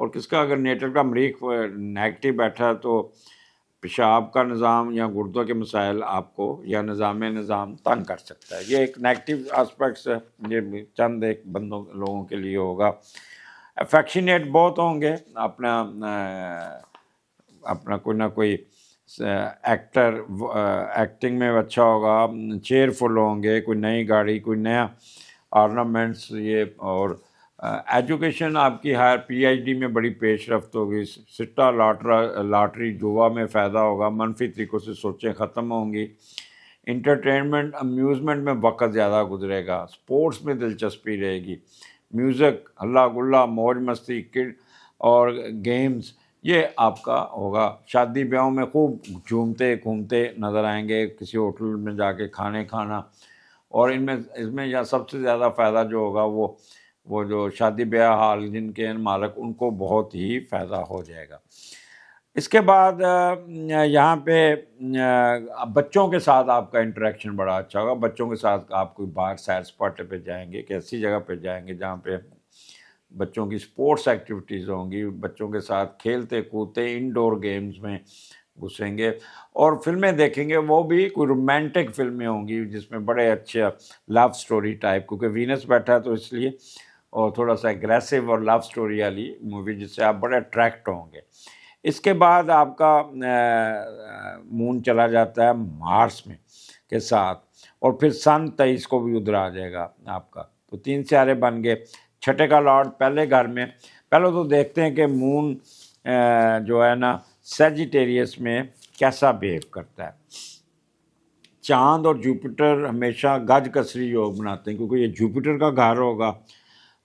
اور کس کا اگر نیٹر کا مریخ نیگیٹو بیٹھا ہے تو پیشاب کا نظام یا گردوں کے مسائل آپ کو یا نظام تنگ کر سکتا ہے. یہ ایک نیگیٹو آسپیکٹس ہے، یہ چند ایک لوگوں کے لیے ہوگا. افیکشنیٹ بہت ہوں گے، اپنا کوئی نہ کوئی ایکٹنگ میں اچھا ہوگا، چیئرفل ہوں گے، کوئی نئی گاڑی، کوئی نیا آرنامنٹس. یہ اور ایجوکیشن آپ کی ہائر پی ایچ ڈی میں بڑی پیش رفت ہوگی. سٹا لاٹری جوا میں فائدہ ہوگا. منفی طریقوں سے سوچیں ختم ہوں گی. انٹرٹینمنٹ امیوزمنٹ میں وقت زیادہ گزرے گا. سپورٹس میں دلچسپی رہے گی. میوزک، ہلا گلا، موج مستی، اور گیمز، یہ آپ کا ہوگا. شادی بیاہوں میں خوب جھومتے گھومتے نظر آئیں گے، کسی ہوٹل میں جا کے کھانے کھانا. اور اس میں یا سب سے زیادہ فائدہ جو ہوگا وہ جو شادی بیاہ حال جن کے مالک، ان کو بہت ہی فائدہ ہو جائے گا. اس کے بعد یہاں پہ بچوں کے ساتھ آپ کا انٹریکشن بڑا اچھا ہوگا. بچوں کے ساتھ آپ کوئی باہر سیر سپاٹے پہ جائیں گے کہ ایسی جگہ پہ جائیں گے جہاں پہ بچوں کی سپورٹس ایکٹیویٹیز ہوں گی. بچوں کے ساتھ کھیلتے کودتے انڈور گیمز میں گھسیں گے اور فلمیں دیکھیں گے. وہ بھی کوئی رومانٹک فلمیں ہوں گی جس میں بڑے اچھے لو سٹوری ٹائپ، کیونکہ وینس بیٹھا ہے تو اس لیے، اور تھوڑا سا اگریسو اور لو سٹوری والی مووی جس سے آپ بڑے اٹریکٹ ہوں گے. اس کے بعد آپ کا مون چلا جاتا ہے مارس میں کے ساتھ، اور پھر سن 23 کو بھی ادھر آ جائے گا آپ کا. تو 3 سیارے بن گئے. چھٹے کا لارڈ پہلے گھر میں. پہلے تو دیکھتے ہیں کہ مون جو ہے نا سیجیٹیریس میں کیسا بیہیو کرتا ہے. چاند اور جوپیٹر ہمیشہ گج کسری یوگ بناتے ہیں، کیونکہ یہ جوپیٹر کا گھر ہوگا،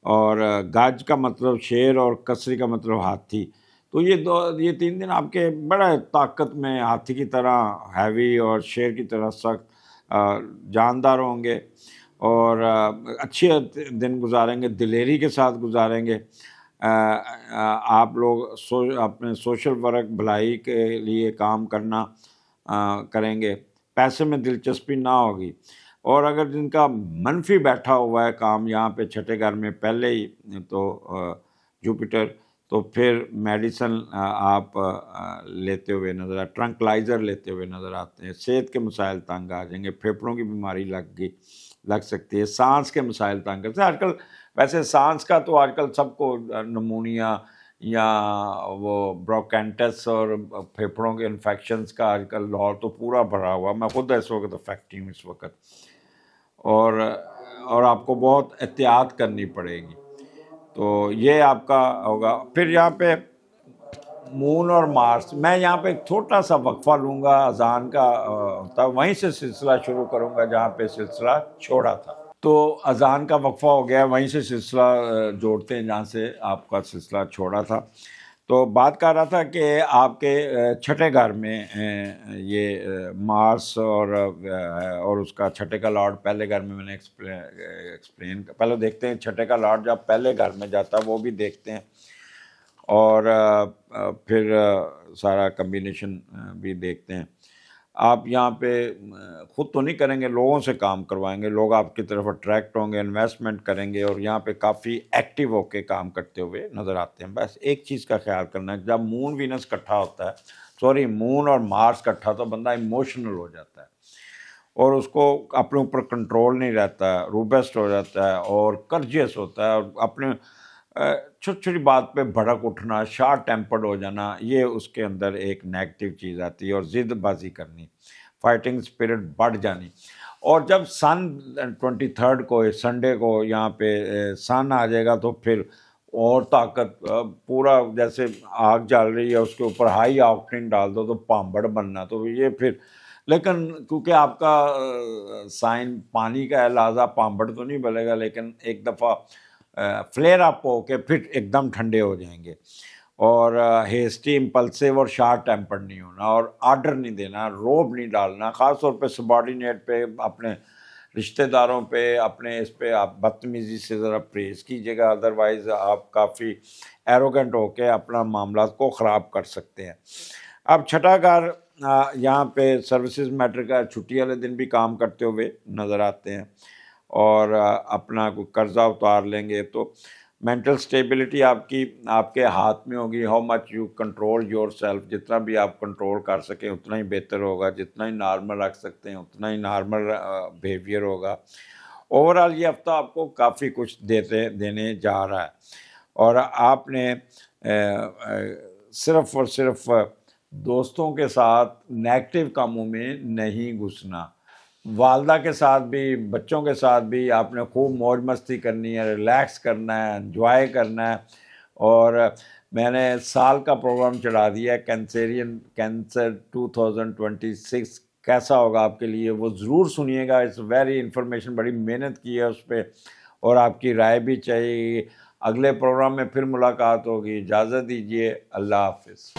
اور گج کا مطلب شیر اور کسری کا مطلب ہاتھی. تو یہ 3 دن آپ کے بڑا طاقت میں ہاتھی کی طرح ہیوی اور شیر کی طرح سخت جاندار ہوں گے، اور اچھے دن گزاریں گے، دلیری کے ساتھ گزاریں گے. آپ لوگ اپنے سوشل ورک، بھلائی کے لیے کام کریں گے. پیسے میں دلچسپی نہ ہوگی. اور اگر جن کا منفی بیٹھا ہوا ہے کام یہاں پہ چھٹے گھر میں پہلے ہی تو جوپیٹر، تو پھر میڈیسن آپ لیتے ہوئے نظر ٹرنکلائزر لیتے ہوئے نظر آتے ہیں. صحت کے مسائل تنگ آ جائیں گے. پھیپھڑوں کی بیماری لگ سکتی ہے. سانس کے مسائل تنگ کرتے ہیں. آج کل ویسے سانس کا تو آج کل سب کو نمونیا یا وہ برونکائٹس اور پھیپھڑوں کے انفیکشنز کا آج کل لاہور تو پورا بھرا ہوا. میں خود اس وقت افیکٹی ہوں اس وقت، اور آپ کو بہت احتیاط کرنی پڑے گی. تو یہ آپ کا ہوگا. پھر یہاں پہ مون اور مارس، میں یہاں پہ ایک چھوٹا سا وقفہ لوں گا اذان کا ہوتا ہے، وہیں سے سلسلہ شروع کروں گا جہاں پہ سلسلہ چھوڑا تھا. تو اذان کا وقفہ ہو گیا، وہیں سے سلسلہ جوڑتے ہیں جہاں سے آپ کا سلسلہ چھوڑا تھا. تو بات کر رہا تھا کہ آپ کے چھٹے گھر میں یہ مارس اور اس کا چھٹے کا لارڈ پہلے گھر میں نے ایکسپلین پہلے دیکھتے ہیں. چھٹے کا لارڈ جب پہلے گھر میں جاتا ہے وہ بھی دیکھتے ہیں، اور پھر سارا کمبینیشن بھی دیکھتے ہیں. آپ یہاں پہ خود تو نہیں کریں گے، لوگوں سے کام کروائیں گے. لوگ آپ کی طرف اٹریکٹ ہوں گے، انویسٹمنٹ کریں گے، اور یہاں پہ کافی ایکٹیو ہو کے کام کرتے ہوئے نظر آتے ہیں. بس ایک چیز کا خیال کرنا ہے، جب مون وینس اکٹھا ہوتا ہے، مون اور مارس اکٹھا، تو بندہ ایموشنل ہو جاتا ہے اور اس کو اپنے اوپر کنٹرول نہیں رہتا ہے، روبسٹ ہو جاتا ہے اور کرجیس ہوتا ہے، اور اپنے چھوٹی چھوٹی بات پہ بھڑک اٹھنا، شارٹ ٹیمپرڈ ہو جانا، یہ اس کے اندر ایک نیگیٹو چیز آتی ہے. اور ضد بازی کرنی، فائٹنگ سپرٹ بڑھ جانی. اور جب سن 23 کو سنڈے کو یہاں پہ سن آ جائے گا تو پھر اور طاقت، پورا جیسے آگ جل رہی ہے اس کے اوپر ہائی آکٹین ڈال دو تو پامبڑ بننا. تو یہ پھر، لیکن کیونکہ آپ کا سائن پانی کا ہے لہٰذا پامبڑ تو نہیں بلے گا، لیکن ایک دفعہ فلیئر اپ ہو کے پھر ایک دم ٹھنڈے ہو جائیں گے. اور ہیسٹی، امپلسیو اور شارٹ ٹیمپر نہیں ہونا، اور آرڈر نہیں دینا، روب نہیں ڈالنا. خاص طور پہ سبارڈینیٹ پہ، اپنے رشتہ داروں پہ، اپنے اس پہ آپ بدتمیزی سے ذرا پریز کیجیے گا، ادروائز آپ کافی ایروگنٹ ہو کے اپنا معاملات کو خراب کر سکتے ہیں. اب چھٹا گھر یہاں پہ سروسز میٹر کا، چھٹی والے دن بھی کام کرتے ہوئے نظر آتے ہیں، اور اپنا کوئی قرضہ اتار لیں گے. تو مینٹل سٹیبلٹی آپ کے ہاتھ میں ہوگی. How much you control your self. جتنا بھی آپ کنٹرول کر سکیں اتنا ہی بہتر ہوگا. جتنا ہی نارمل رکھ سکتے ہیں اتنا ہی نارمل بیہیویئر ہوگا. اوورآل یہ ہفتہ آپ کو کافی کچھ دینے جا رہا ہے. اور آپ نے صرف اور صرف دوستوں کے ساتھ نیگیٹو کاموں میں نہیں گھسنا. والدہ کے ساتھ بھی بچوں کے ساتھ بھی آپ نے خوب موج مستی کرنی ہے, ریلیکس کرنا ہے, انجوائے کرنا ہے. اور میں نے سال کا پروگرام چڑھا دیا ہے کینسر 2026 کیسا ہوگا آپ کے لیے, وہ ضرور سنیے گا. اٹس ویری انفارمیشن, بڑی محنت کی ہے اس پہ اور آپ کی رائے بھی چاہیے. اگلے پروگرام میں پھر ملاقات ہوگی. اجازت دیجیے, اللہ حافظ.